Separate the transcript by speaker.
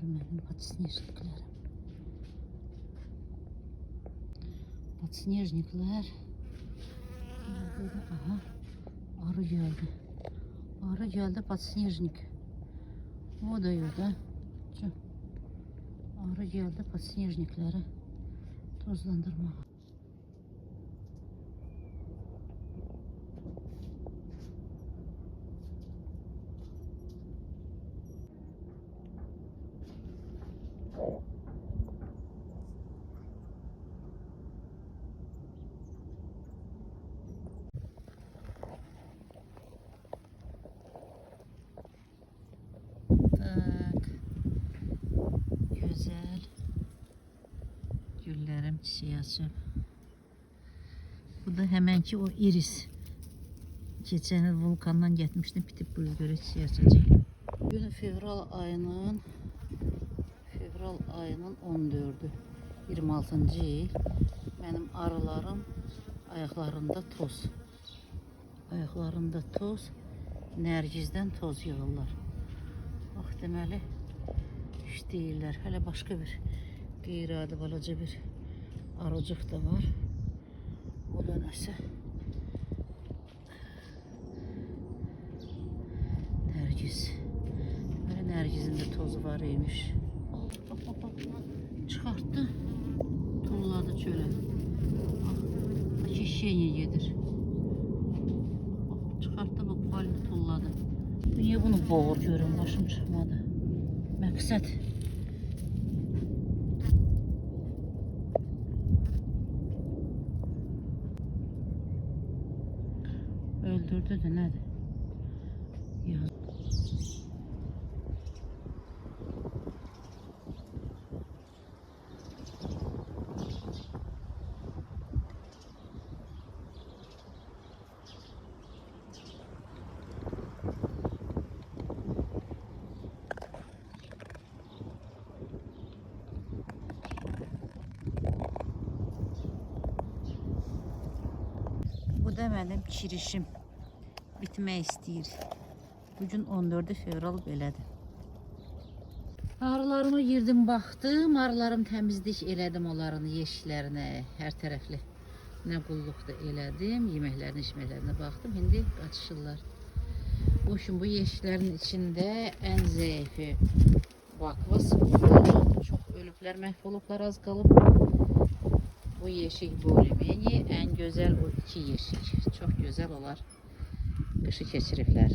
Speaker 1: Benim подснежникlerim. Подснежникler. Aha. Arı geldi. Arı geldi, подснежник. O da yolda. Arı geldi, подснежникleri tozlandırma. Bak. Güzel. Güllerim çiçeği açıb. Bu da hemenki o iris. Geçen il vulkandan getmişdim, bitib bu il görə çiçeği açacaq. Bugün fevral ayının 14'ü. 26. il. Benim arılarım ayaklarında toz. Ayaklarında toz. Nərgizdən toz yığırlar. Bax, deməli işləyirlər. Hələ başqa bir qeyri-adi balaca bir arıcıq da var. O da nəsə nərgiz. Deməli nərgizin də tozu var imiş. Bak. Çıxartdı. Tulladı çölə. Bax, eşeğe gedir. Çıxartdı bu balini tulladı. Niye bunu boğur görün, başım çıxmadı. Məqsəd. Öldürdü de nədir? Yaz. Bu da benim çirişim. Bitmək istəyir. Bugün 14 fevral belədir. Arılarımı girdim, baxdım. Arılarım təmizlik elədim onların yeşiklərinə, hər tərəfli. Nə qulluqda elədim. Yeməklərini, içməklərinə baxdım. İndi qaçışırlar. Bu yeşiklərin içində ən zəifi bakvas çox ölüblər, məhv olublar, az qalıb. Bu yeşik bolümeni, en güzel o iki yeşik. Çok güzel olar. Kışı keçiriblər.